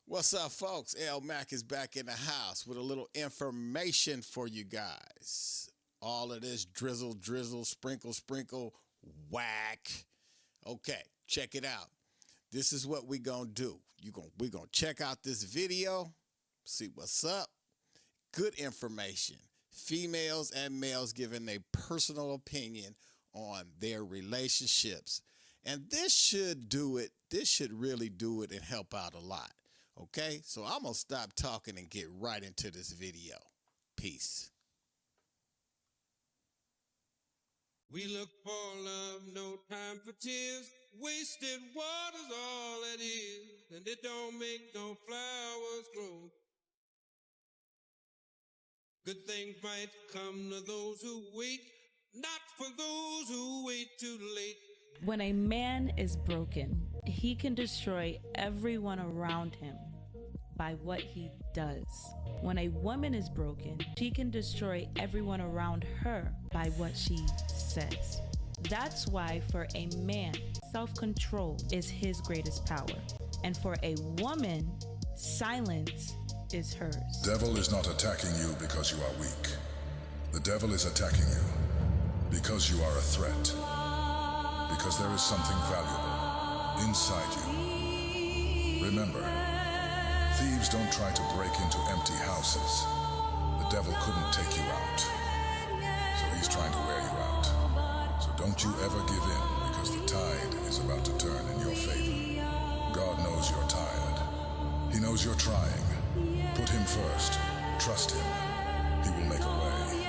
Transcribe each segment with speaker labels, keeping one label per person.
Speaker 1: What's up, folks? L Mac is back in the house with a little information for you guys. All of this drizzle, drizzle, sprinkle, sprinkle, whack. Okay, check it out. This is what we gonna do. We gonna check out this video, see what's up. Good information. Females and males giving their personal opinion on their relationships. And this should do it. This should really do it and help out a lot. Okay, so I'm gonna stop talking and get right into this video. Peace.
Speaker 2: We look for love, no time for tears. Wasted water's all it is, and it don't make no flowers grow. Good things might come to those who wait, not for those who wait too late.
Speaker 3: When a man is broken, he can destroy everyone around him by what he does. When a woman is broken, she can destroy everyone around her by what she says. That's why for a man, self-control is his greatest power. And for a woman, silence is hers.
Speaker 4: Devil is not attacking you because you are weak. The devil is attacking you because you are a threat. Because there is something valuable inside you. Remember, thieves don't try to break into empty houses. The devil couldn't take you out, so he's trying to wear you out. So don't you ever give in, because the tide is about to turn in your favor. God knows you're tired. He knows you're trying. Put him first. Trust him. He will make a way.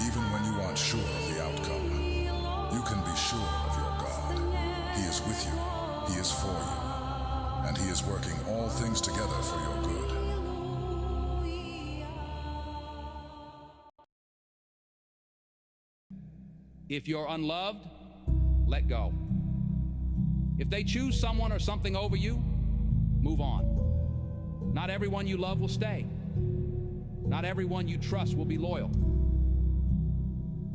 Speaker 4: Even when you aren't sure of the outcome, you can be sure of your God. He is with you. He is for you. And he is working all things together for your good.
Speaker 5: If you're unloved, let go. If they choose someone or something over you, move on. Not everyone you love will stay. Not everyone you trust will be loyal.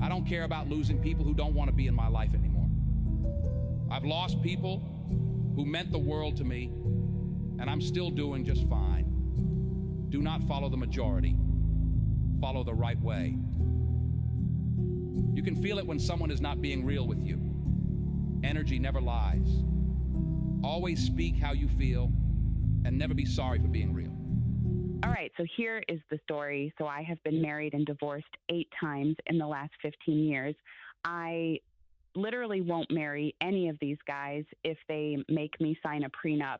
Speaker 5: I don't care about losing people who don't want to be in my life anymore. I've lost people who meant the world to me, and I'm still doing just fine. Do not follow the majority. Follow the right way. You can feel it when someone is not being real with you. Energy never lies. Always speak how you feel, and never be sorry for being real.
Speaker 6: All right, so here is the story. So I have been married and divorced 8 times in the last 15 years. I literally won't marry any of these guys if they make me sign a prenup.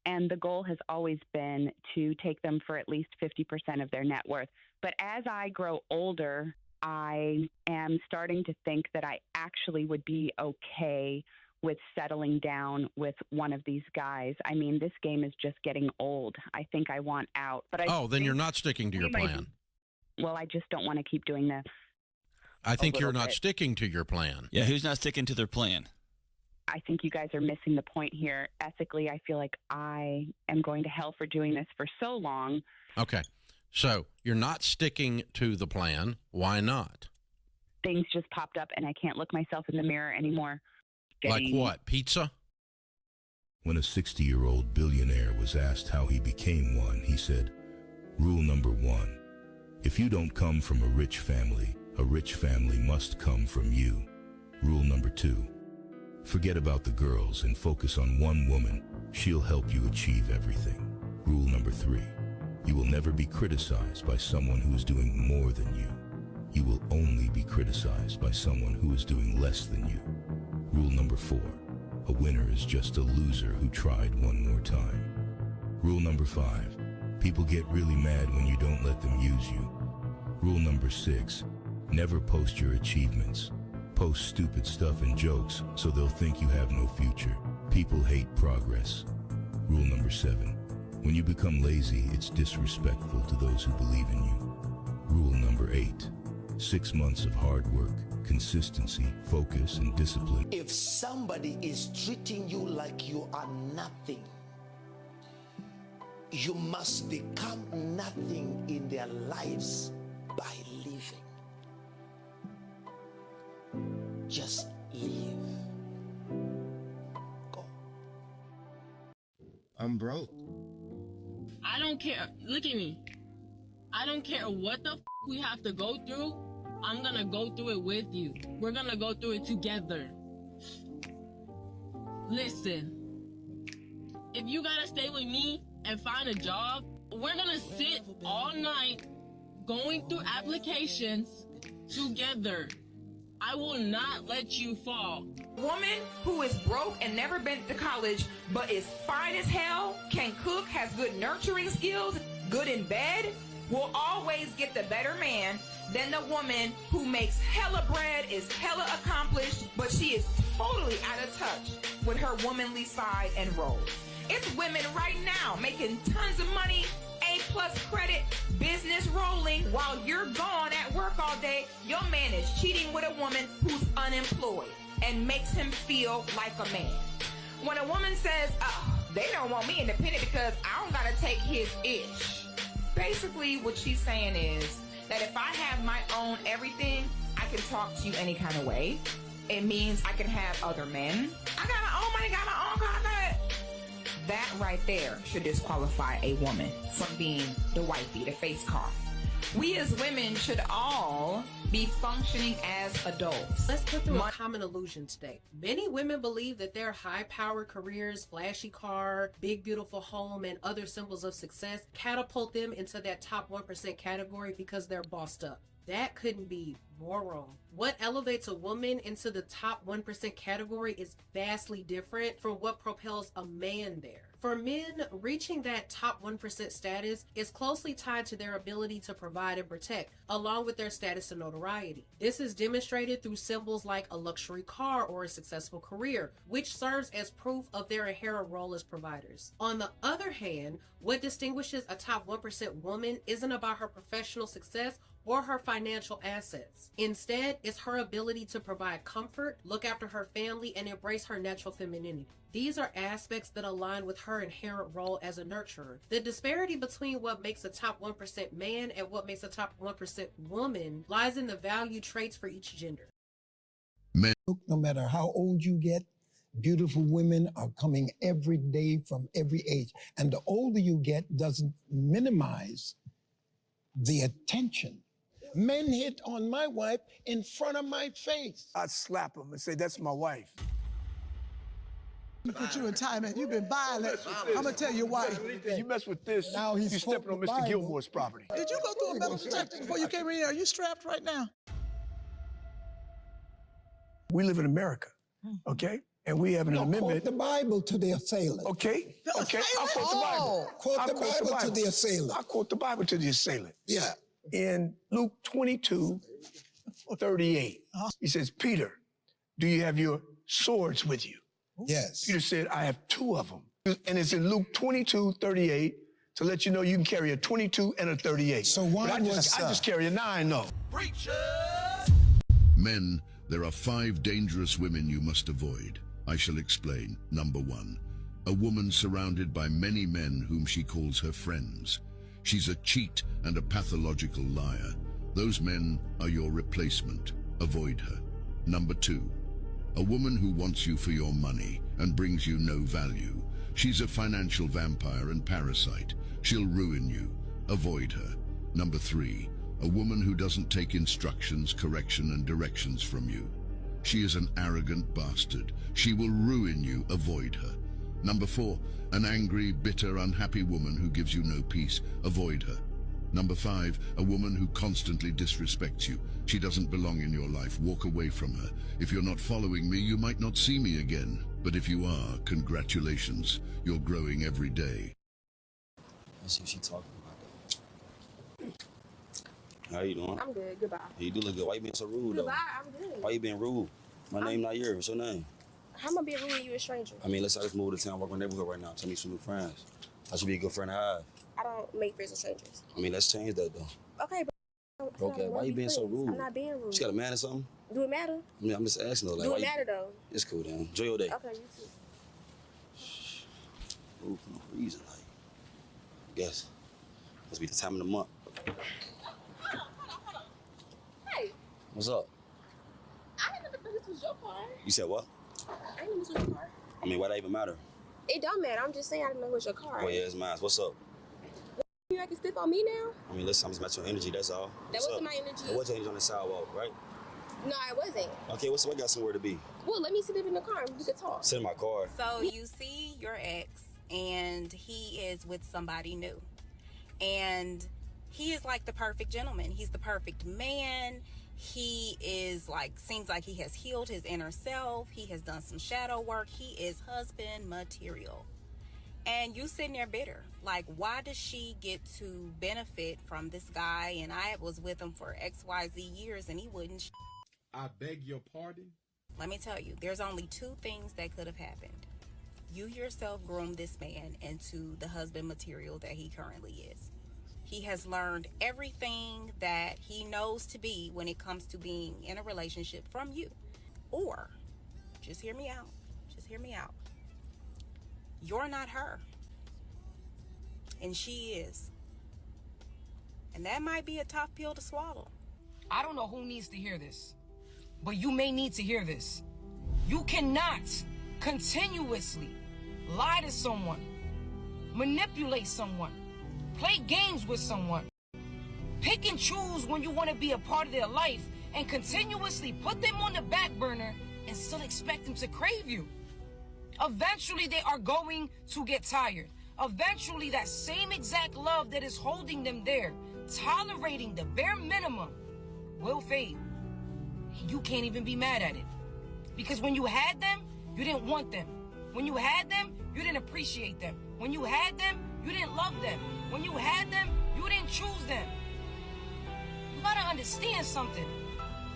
Speaker 6: And the goal has always been to take them for at least 50% of their net worth. But as I grow older, I am starting to think that I actually would be okay with settling down with one of these guys. I mean, this game is just getting old. I think I want out. But
Speaker 7: then you're not sticking to your plan.
Speaker 6: Well, I just don't want to keep doing this.
Speaker 7: I think you're not sticking to your plan.
Speaker 8: Yeah, who's not sticking to their plan?
Speaker 6: I think you guys are missing the point here. Ethically, I feel like I am going to hell for doing this for so long.
Speaker 7: Okay. So you're not sticking to the plan. Why not?
Speaker 6: Things just popped up and I can't look myself in the mirror anymore.
Speaker 7: Like what? Pizza?
Speaker 9: When a 60-year-old billionaire was asked how he became one, he said, "Rule number 1, if you don't come from a rich family must come from you. Rule number 2, forget about the girls and focus on one woman. She'll help you achieve everything. Rule number 3, you will never be criticized by someone who is doing more than you. You will only be criticized by someone who is doing less than you. Rule number 4, a winner is just a loser who tried one more time. Rule number 5, people get really mad when you don't let them use you. Rule number 6, never post your achievements. Post stupid stuff and jokes so they'll think you have no future. People hate progress. Rule number 7, when you become lazy, it's disrespectful to those who believe in you. Rule number 8, 6 months of hard work, consistency, focus, and discipline.
Speaker 10: If somebody is treating you like you are nothing, you must become nothing in their lives by living. Just live. Go.
Speaker 11: I'm broke.
Speaker 8: I don't care. Look at me. I don't care what the we have to go through. I'm gonna go through it with you. We're gonna go through it together. Listen, if you gotta stay with me and find a job, we're gonna sit all night going through applications together. I will not let you fall.
Speaker 11: Woman who is broke and never been to college, but is fine as hell, can cook, has good nurturing skills, good in bed, will always get the better man than the woman who makes hella bread, is hella accomplished, but she is totally out of touch with her womanly side and role. It's women right now making tons of money, A+ credit, business rolling, while you're gone at work all day. Your man is cheating with a woman who's unemployed and makes him feel like a man. When a woman says, oh, they don't want me independent because I don't gotta take his ish. Basically, what she's saying is that if I have my own everything, I can talk to you any kind of way. It means I can have other men. I got my own money, got my own car, that right there should disqualify a woman from being the wifey, the face card. We as women should all be functioning as adults.
Speaker 12: Let's put through a common illusion today. Many women believe that their high-powered careers, flashy car, big beautiful home, and other symbols of success catapult them into that top 1% category because they're bossed up. That couldn't be more wrong. What elevates a woman into the top 1% category is vastly different from what propels a man there. For men, reaching that top 1% status is closely tied to their ability to provide and protect, along with their status and notoriety. This is demonstrated through symbols like a luxury car or a successful career, which serves as proof of their inherent role as providers. On the other hand, what distinguishes a top 1% woman isn't about her professional success or her financial assets. Instead, it's her ability to provide comfort, look after her family, and embrace her natural femininity. These are aspects that align with her inherent role as a nurturer. The disparity between what makes a top 1% man and what makes a top 1% woman lies in the value traits for each gender.
Speaker 13: No matter how old you get, beautiful women are coming every day from every age. And the older you get doesn't minimize the attention. Men hit on my wife in front of my face.
Speaker 14: I'd slap him and say, that's my wife.
Speaker 15: Put you in time, and you've been violent. I'm gonna tell you why.
Speaker 14: You mess with this,
Speaker 13: now
Speaker 14: you're stepping on Mr. Gilmore's property.
Speaker 15: Did you go through a metal detector before you came in here? Are you strapped right now?
Speaker 14: We live in America, okay? And we have an amendment.
Speaker 13: Quote the Bible to the assailant.
Speaker 14: Okay, okay, I'll quote the Bible.
Speaker 13: Quote the Bible to the assailant.
Speaker 14: I'll quote the Bible to the assailant.
Speaker 13: Yeah.
Speaker 14: In Luke 22:38, he says, Peter, do you have your swords with you?
Speaker 13: Yes.
Speaker 14: Peter said, I have 2 of them. And it's in Luke 22:38 to let you know you can carry a 22 and a 38.
Speaker 13: So why
Speaker 14: I just carry a 9, though.
Speaker 4: Men, there are 5 dangerous women you must avoid. I shall explain. Number 1, a woman surrounded by many men whom she calls her friends. She's a cheat and a pathological liar. Those men are your replacement. Avoid her. Number 2, a woman who wants you for your money and brings you no value. She's a financial vampire and parasite. She'll ruin you. Avoid her. Number 3, a woman who doesn't take instructions, correction, and directions from you. She is an arrogant bastard. She will ruin you. Avoid her. Number 4, an angry, bitter, unhappy woman who gives you no peace. Avoid her. Number 5, a woman who constantly disrespects you. She doesn't belong in your life. Walk away from her. If you're not following me, you might not see me again. But if you are, congratulations. You're growing every day.
Speaker 16: Let's see what she's talking about. How you doing?
Speaker 17: I'm good. Goodbye.
Speaker 16: You do look good. Why you being so rude, though?
Speaker 17: Goodbye. I'm good.
Speaker 16: Why you being rude? My name not yours. What's your name?
Speaker 17: How am I being rude when you a stranger?
Speaker 16: I mean, let's say I just moved to town, work in the neighborhood right now. Tell me some new friends. I should be a good friend to have.
Speaker 17: I don't make friends with strangers.
Speaker 16: I mean, let's change that, though.
Speaker 17: Okay, but
Speaker 16: Okay, why you being so rude?
Speaker 17: I'm not being rude.
Speaker 16: She got a man or something?
Speaker 17: Do it matter?
Speaker 16: I mean, I'm just asking, though. Like,
Speaker 17: Do
Speaker 16: why
Speaker 17: it matter, though?
Speaker 16: It's cool, then. Enjoy your day.
Speaker 17: Okay, you too.
Speaker 16: Rude for no reason, like. I guess. Must be the time of the month.
Speaker 17: Hey.
Speaker 16: What's up?
Speaker 17: I didn't know this was your car.
Speaker 16: You said what?
Speaker 17: I didn't know this was your car.
Speaker 16: I mean, why that even matter?
Speaker 17: It don't matter. I'm just saying I didn't know it was your car.
Speaker 16: Oh, yeah, it's mine. What's up?
Speaker 17: You acting stiff on me now?
Speaker 16: I mean, listen, I'm just matching your energy, that's all.
Speaker 17: That wasn't my energy.
Speaker 16: That was your energy on the sidewalk, right?
Speaker 17: No, I wasn't.
Speaker 16: Okay, well, so I got somewhere to be.
Speaker 17: Well, let me sit in the car and we can talk.
Speaker 16: Sit in my car.
Speaker 18: So you see your ex, and he is with somebody new. And he is like the perfect gentleman. He's the perfect man. He is like, seems like he has healed his inner self. He has done some shadow work. He is husband material. And you sitting there bitter. Like, why does she get to benefit from this guy? And I was with him for XYZ years and he wouldn't.
Speaker 19: I beg your pardon?
Speaker 18: Let me tell you, there's only two things that could have happened. You yourself groomed this man into the husband material that he currently is. He has learned everything that he knows to be when it comes to being in a relationship from you. Or, just hear me out. Just hear me out. You're not her. And she is. And that might be a tough pill to swallow.
Speaker 20: I don't know who needs to hear this, but you may need to hear this. You cannot continuously lie to someone, manipulate someone, play games with someone, pick and choose when you want to be a part of their life, and continuously put them on the back burner and still expect them to crave you. Eventually, they are going to get tired. Eventually, that same exact love that is holding them there, tolerating the bare minimum, will fade. You can't even be mad at it. Because when you had them, you didn't want them. When you had them, you didn't appreciate them. When you had them, you didn't love them. When you had them, you didn't choose them. You gotta understand something.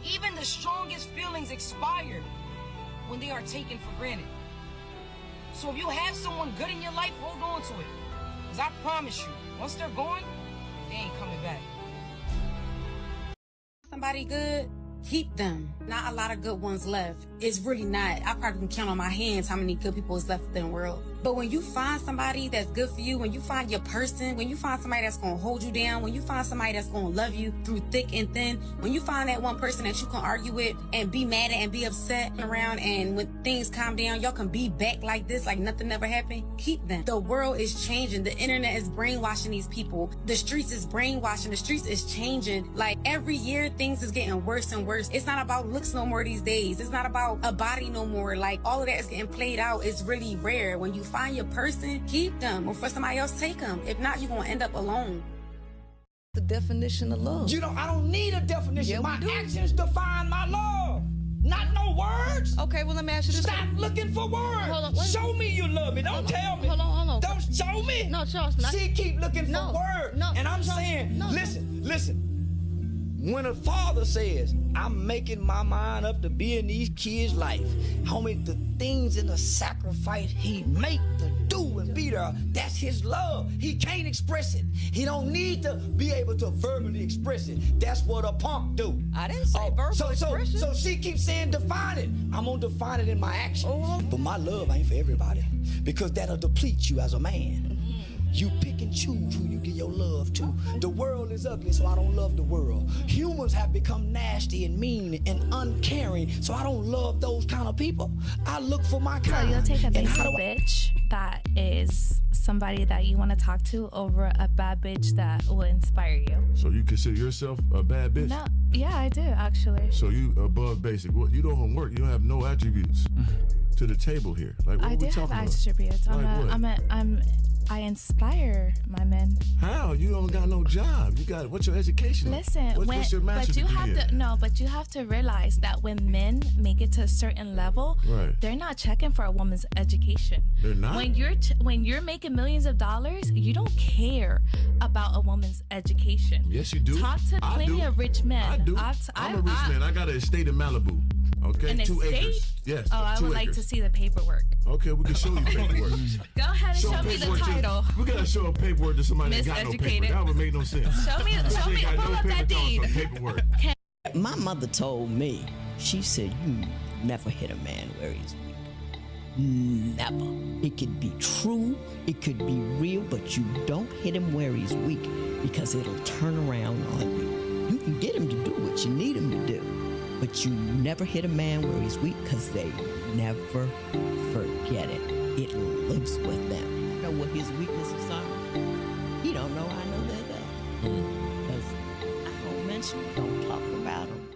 Speaker 20: Even the strongest feelings expire when they are taken for granted. So if you have someone good in your life, hold on to it. Because I promise you, once they're gone, they ain't coming back.
Speaker 21: Somebody good, keep them. Not a lot of good ones left. It's really not. I probably can count on my hands how many good people is left in the world. But when you find somebody that's good for you, when you find your person, when you find somebody that's going to hold you down, when you find somebody that's going to love you through thick and thin, when you find that one person that you can argue with and be mad at and be upset around, and when things calm down, y'all can be back like this, like nothing ever happened, keep them. The world is changing. The internet is brainwashing these people. The streets is brainwashing. The streets is changing. Like every year, things is getting worse and worse. It's not about looks no more these days. It's not about a body no more. Like all of that is getting played out. It's really rare. When you find your person, keep them, or for somebody else, take them. If not, you're gonna end up alone.
Speaker 22: The definition of love.
Speaker 23: You know, I don't need a definition. Yeah, my actions define my love. Not no words.
Speaker 22: Okay, well, let me ask you this.
Speaker 23: Stop looking for words.
Speaker 22: Hold on,
Speaker 23: show me you love me. Don't tell me.
Speaker 22: Hold on.
Speaker 23: Don't show me.
Speaker 22: No, Charles.
Speaker 23: She keep looking for words.
Speaker 22: No,
Speaker 23: and I'm
Speaker 22: Charles,
Speaker 23: saying, listen. When a father says, I'm making my mind up to be in these kids' life, homie, the things and the sacrifice he make to do and be there, that's his love. He can't express it. He don't need to be able to verbally express it. That's what a punk do.
Speaker 22: I didn't say verbal expression.
Speaker 23: So she keeps saying define it. I'm gonna define it in my action. But my love ain't for everybody, because that'll deplete you as a man. You pick and choose who you give your love to. The world is ugly, so I don't love the world. Humans have become nasty and mean and uncaring, so I don't love those kind of people. I look for my kind.
Speaker 24: So you'll take a basic bitch that is somebody that you want to talk to over a bad bitch that will inspire you.
Speaker 19: So you consider yourself a bad bitch?
Speaker 24: No, yeah, I do actually.
Speaker 19: So you above basic. What, you don't work, you don't have no attributes to the table here. Like, what
Speaker 24: I do have attributes. I inspire my men.
Speaker 19: How? You don't got no job. You got, what's your education?
Speaker 24: Listen,
Speaker 19: what's your master's degree
Speaker 24: but you have to realize that when men make it to a certain level,
Speaker 19: right,
Speaker 24: they're not checking for a woman's education.
Speaker 19: They're not?
Speaker 24: When you're making millions of dollars, you don't care about a woman's education.
Speaker 19: Yes, you do.
Speaker 24: Talk to plenty of rich men.
Speaker 19: I do. I'm a rich man. I got an estate in Malibu. Okay, 2 acres. Yes.
Speaker 24: Oh, I would like to see the paperwork.
Speaker 19: Okay, we can show you paperwork.
Speaker 24: Go ahead and show me the title.
Speaker 19: We gotta show a paperwork to somebody that got no paper. That would make no sense.
Speaker 24: Show me, pull up that deed.
Speaker 19: Paperwork.
Speaker 22: My mother told me, she said, you never hit a man where he's weak. Never. It could be true, it could be real, but you don't hit him where he's weak, because it'll turn around on you. You can get him to do what you need him to do, but you never hit a man where he's weak, because they never forget it. It lives with them. You know what his weaknesses are? He don't know I know just don't talk about them.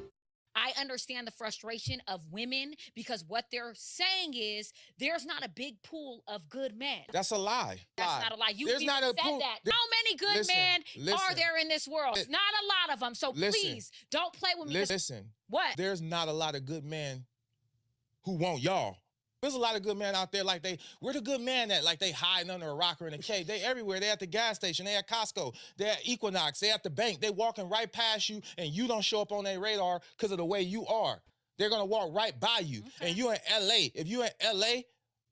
Speaker 1: I understand the frustration of women because what they're saying is there's not a big pool of good men.
Speaker 2: That's a lie.
Speaker 1: That's not a lie. You
Speaker 2: There's
Speaker 1: even
Speaker 2: not a
Speaker 1: said
Speaker 2: pool.
Speaker 1: that. How many good men are there in this world? Not a lot of them. So please don't play with me.
Speaker 2: Listen.
Speaker 1: What?
Speaker 2: There's not a lot of good men who want y'all. There's a lot of good men out there like where the good man at? Like they hiding under a rock or in a cave. They everywhere. They at the gas station. They at Costco. They at Equinox. They at the bank. They walking right past you and you don't show up on their radar because of the way you are. They're going to walk right by you. Okay. And you in LA. If you in LA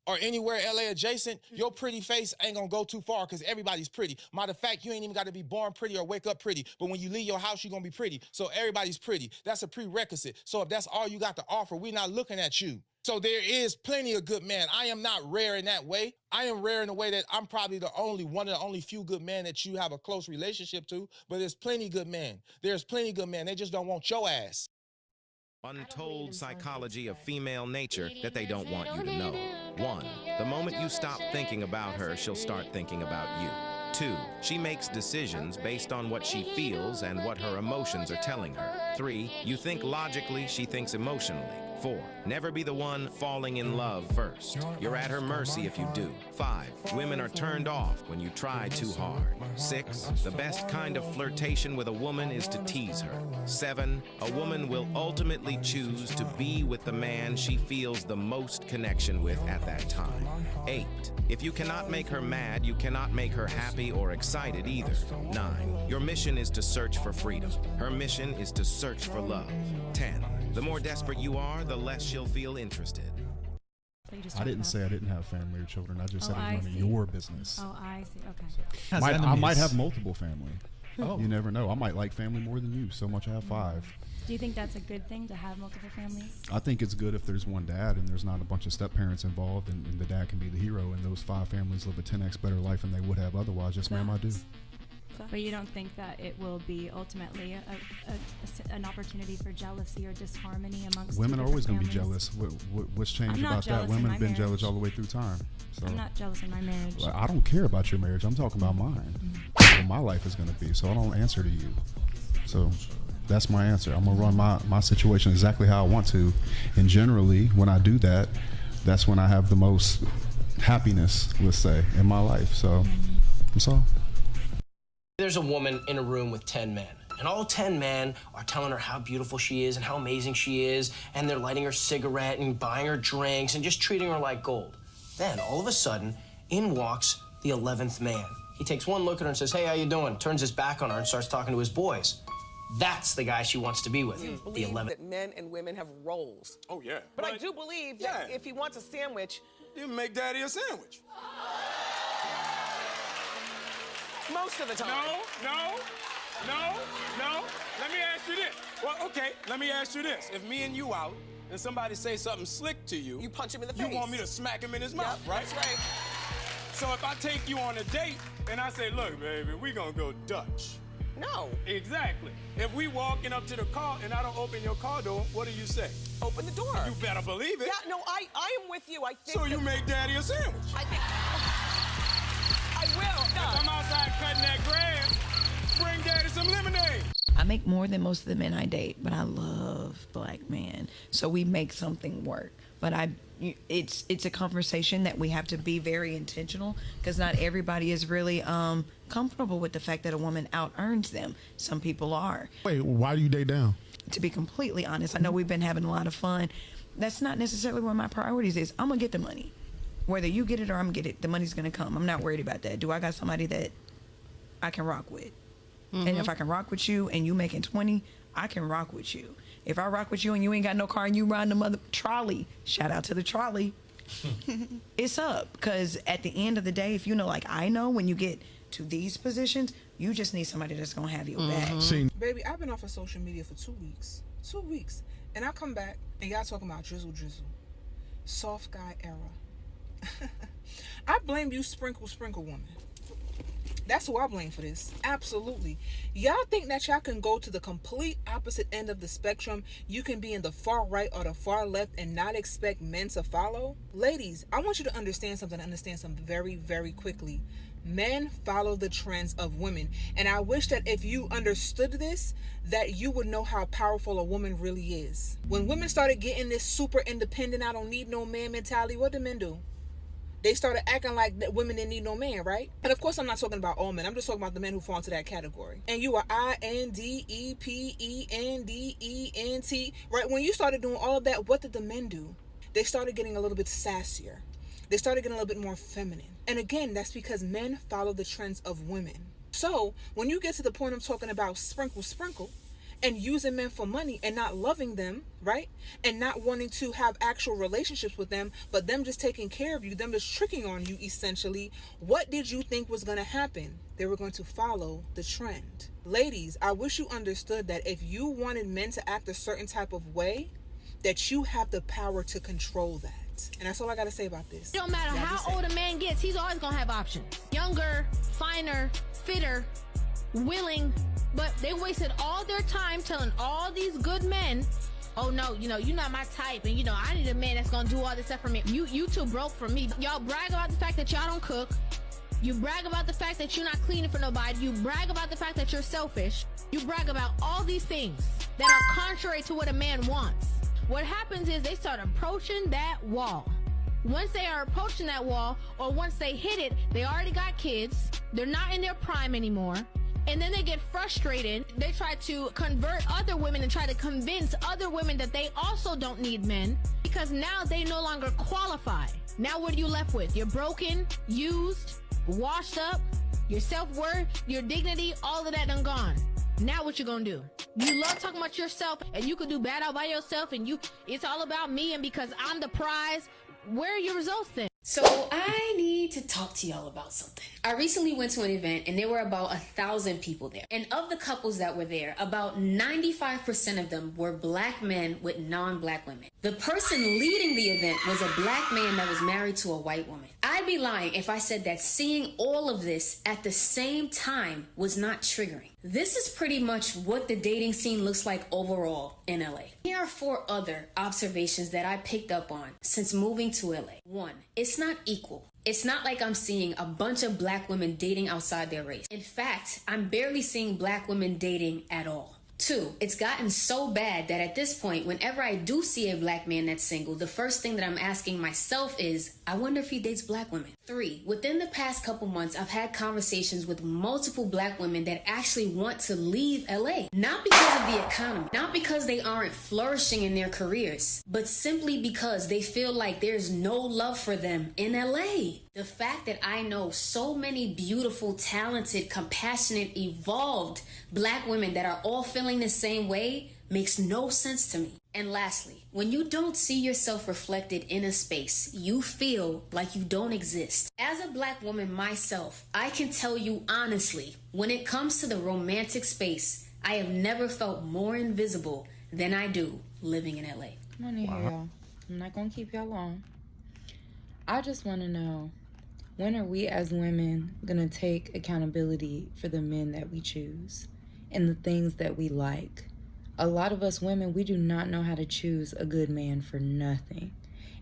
Speaker 2: or anywhere LA adjacent, your pretty face ain't going to go too far because everybody's pretty. Matter of fact, you ain't even got to be born pretty or wake up pretty. But when you leave your house, you're going to be pretty. So everybody's pretty. That's a prerequisite. So if that's all you got to offer, we're not looking at you. So there is plenty of good men. I am not rare in that way. I am rare in the way that I'm probably one of the only few good men that you have a close relationship to, but there's plenty good men. There's plenty good men. They just don't want your ass.
Speaker 3: Untold psychology of female nature that they don't want you to know. 1, the moment you stop thinking about her, she'll start thinking about you. 2, she makes decisions based on what she feels and what her emotions are telling her. 3, you think logically, she thinks emotionally. 4, never be the one falling in love first. You're at her mercy if you do. 5, women are turned off when you try too hard. 6, the best kind of flirtation with a woman is to tease her. 7, a woman will ultimately choose to be with the man she feels the most connection with at that time. 8, if you cannot make her mad, you cannot make her happy or excited either. 9, your mission is to search for freedom. Her mission is to search for love. 10, the more desperate you are, the less she'll feel interested.
Speaker 5: I didn't say I didn't have family or children. I just said it was none of your business.
Speaker 25: Oh, I see. Okay.
Speaker 5: I might have multiple family. Oh. You never know. I might like family more than you. So much I have 5.
Speaker 25: Do you think that's a good thing to have multiple families?
Speaker 5: I think it's good if there's one dad and there's not a bunch of step parents involved, and the dad can be the hero, and those 5 families live a 10x better life than they would have otherwise. Yes, ma'am, I do.
Speaker 25: But you don't think that it will be ultimately an opportunity for jealousy or disharmony amongst
Speaker 5: women? Are always going to be jealous. What's changed about that? Women have been jealous all the way through time. So
Speaker 25: I'm not jealous in my marriage.
Speaker 5: I don't care about your marriage. I'm talking about mine. What my life is going to be. So I don't answer to you. So that's my answer. I'm going to run my situation exactly how I want to. And generally, when I do that, that's when I have the most happiness, let's say, in my life. So that's all.
Speaker 26: There's a woman in a room with 10 men, and all 10 men are telling her how beautiful she is and how amazing she is, and they're lighting her cigarette and buying her drinks and just treating her like gold. Then, all of a sudden, in walks the 11th man. He takes one look at her and says, "Hey, how you doing?" Turns his back on her and starts talking to his boys. That's the guy she wants to be with, the 11th.
Speaker 27: That men and women have roles.
Speaker 2: Oh, yeah.
Speaker 27: But I do believe that if he wants a sandwich,
Speaker 2: you make daddy a sandwich.
Speaker 27: Most of the time.
Speaker 2: No. Let me ask you this. Well, okay, let me ask you this. If me and you out and somebody say something slick to you,
Speaker 27: you punch him in the face.
Speaker 2: You want me to smack him in his mouth, right?
Speaker 27: That's right.
Speaker 2: So if I take you on a date and I say, "Look, baby, we gonna go Dutch."
Speaker 27: No.
Speaker 2: Exactly. If we walking up to the car and I don't open your car door, what do you say?
Speaker 27: Open the door.
Speaker 2: You better believe it.
Speaker 27: Yeah, no, I am with you. I think.
Speaker 2: So you make daddy a sandwich.
Speaker 27: I will.
Speaker 2: If I'm outside cutting that grass, bring daddy some lemonade.
Speaker 28: I make more than most of the men I date, but I love black men. So we make something work. But it's a conversation that we have to be very intentional, because not everybody is really comfortable with the fact that a woman out-earns them. Some people are.
Speaker 5: Wait, why do you date down?
Speaker 28: To be completely honest, I know we've been having a lot of fun. That's not necessarily where my priorities is. I'm going to get the money. Whether you get it or I'm going to get it, the money's going to come. I'm not worried about that. Do I got somebody that I can rock with? Mm-hmm. And if I can rock with you and you making 20, I can rock with you. If I rock with you and you ain't got no car and you ride the mother trolley, shout out to the trolley, it's up. Because at the end of the day, if you know, like I know, when you get to these positions, you just need somebody that's going to have your back.
Speaker 29: Baby, I've been off of social media for 2 weeks. 2 weeks. And I come back and y'all talking about drizzle. Soft guy era. I blame you, sprinkle woman. That's who I blame for this. Absolutely. Y'all think that y'all can go to the complete opposite end of the spectrum? You can be in the far right or the far left and not expect men to follow? Ladies, I want you to understand something very, very quickly. Men follow the trends of women. And I wish that if you understood this, that you would know how powerful a woman really is. When women started getting this super independent, I don't need no man mentality, what do men do? They started acting like that women didn't need no man, right? And of course, I'm not talking about all men. I'm just talking about the men who fall into that category. And you are INDEPENDENT, right? When you started doing all of that, what did the men do? They started getting a little bit sassier. They started getting a little bit more feminine. And again, that's because men follow the trends of women. So when you get to the point of talking about sprinkle, and using men for money and not loving them, right? And not wanting to have actual relationships with them, but them just taking care of you, them just tricking on you essentially, what did you think was going to happen? They were going to follow the trend. Ladies, I wish you understood that if you wanted men to act a certain type of way, that you have the power to control that. And that's all I got to say about this.
Speaker 6: It don't matter how old a man gets, he's always going to have options. Younger, finer, fitter, willing, but they wasted all their time telling all these good men, oh no, you're not my type, and I need a man that's gonna do all this stuff for me. You too broke for me. Y'all brag about the fact that y'all don't cook. You brag about the fact that you're not cleaning for nobody. You brag about the fact that you're selfish. You brag about all these things that are contrary to what a man wants. What happens is they start approaching that wall. Once they are approaching that wall, or once they hit it, they already got kids. They're not in their prime anymore. And then they get frustrated. They try to convert other women and try to convince other women that they also don't need men, because now they no longer qualify. Now what are you left with? You're broken, used, washed up, your self-worth, your dignity, all of that done gone. Now what you gonna do? You love talking about yourself, and you could do bad out by yourself, and it's all about me, and because I'm the prize. Where are your results then?
Speaker 7: So I need to talk to y'all about something. I recently went to an event and there were about 1,000 people there. And of the couples that were there, about 95% of them were black men with non-black women. The person leading the event was a black man that was married to a white woman. I'd be lying if I said that seeing all of this at the same time was not triggering. This is pretty much what the dating scene looks like overall in LA. Here are 4 other observations that I picked up on since moving to LA. 1, it's not equal. It's not like I'm seeing a bunch of black women dating outside their race. In fact, I'm barely seeing black women dating at all. 2, it's gotten so bad that at this point, whenever I do see a black man that's single, the first thing that I'm asking myself is, I wonder if he dates black women. 3, within the past couple months, I've had conversations with multiple black women that actually want to leave LA. Not because of the economy, not because they aren't flourishing in their careers, but simply because they feel like there's no love for them in LA. The fact that I know so many beautiful, talented, compassionate, evolved black women that are all feeling the same way makes no sense to me. And lastly, when you don't see yourself reflected in a space, you feel like you don't exist. As a black woman myself, I can tell you honestly, when it comes to the romantic space, I have never felt more invisible than I do living in LA.
Speaker 8: Come on in here, y'all. I'm not gonna keep y'all long. I just want to know, when are we as women gonna take accountability for the men that we choose and the things that we like? A lot of us women, we do not know how to choose a good man for nothing.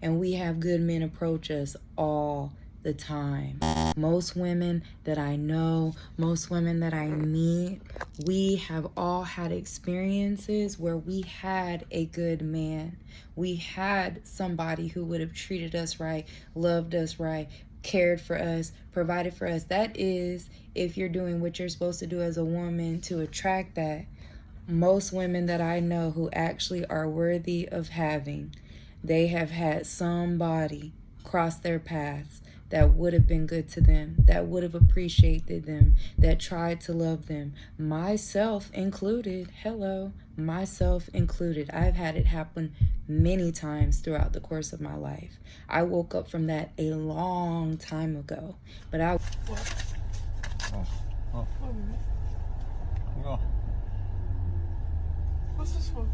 Speaker 8: And we have good men approach us all the time. Most women that I know, most women that I meet, we have all had experiences where we had a good man. We had somebody who would have treated us right, loved us right, cared for us, provided for us. That is, if you're doing what you're supposed to do as a woman to attract that. Most women that I know who actually are worthy of having, they have had somebody cross their paths that would have been good to them, that would have appreciated them, that tried to love them. Myself included. Hello, myself included. I've had it happen many times throughout the course of my life. I woke up from that a long time ago, but I...
Speaker 29: What's this for?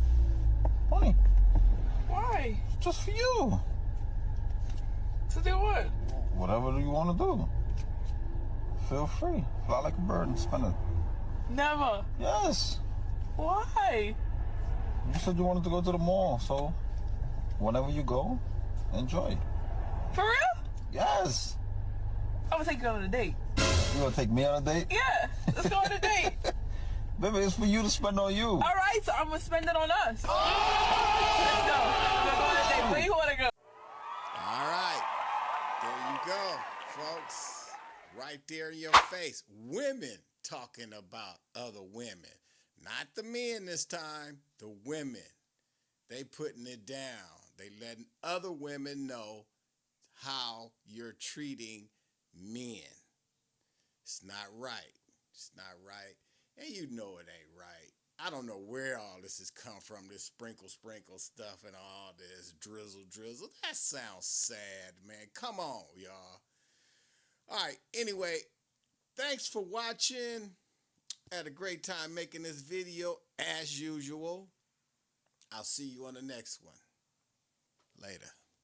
Speaker 19: Money.
Speaker 29: Why?
Speaker 19: Just for you.
Speaker 29: To do what?
Speaker 19: Whatever you want to do. Feel free. Fly like a bird and spend it.
Speaker 29: Never.
Speaker 19: Yes.
Speaker 29: Why?
Speaker 19: You said you wanted to go to the mall, so whenever you go, enjoy.
Speaker 29: For real?
Speaker 19: Yes.
Speaker 29: I'm gonna take you on a date.
Speaker 4: You gonna take me on a date?
Speaker 29: Yeah, let's go on a date.
Speaker 4: Baby, it's for you to spend on you.
Speaker 29: All right, so I'm gonna spend it on us. Let's go. We're gonna go on a date. Where you wanna go?
Speaker 9: All right. There you go, folks. Right there in your face. Women talking about other women. Not the men this time, the women. They putting it down. They letting other women know how you're treating men. It's not right. It's not right. And you know it ain't right. I don't know where all this has come from, this sprinkle stuff and all this drizzle. That sounds sad, man. Come on, y'all. All right, anyway, thanks for watching. Had a great time making this video, as usual. I'll see you on the next one. Later.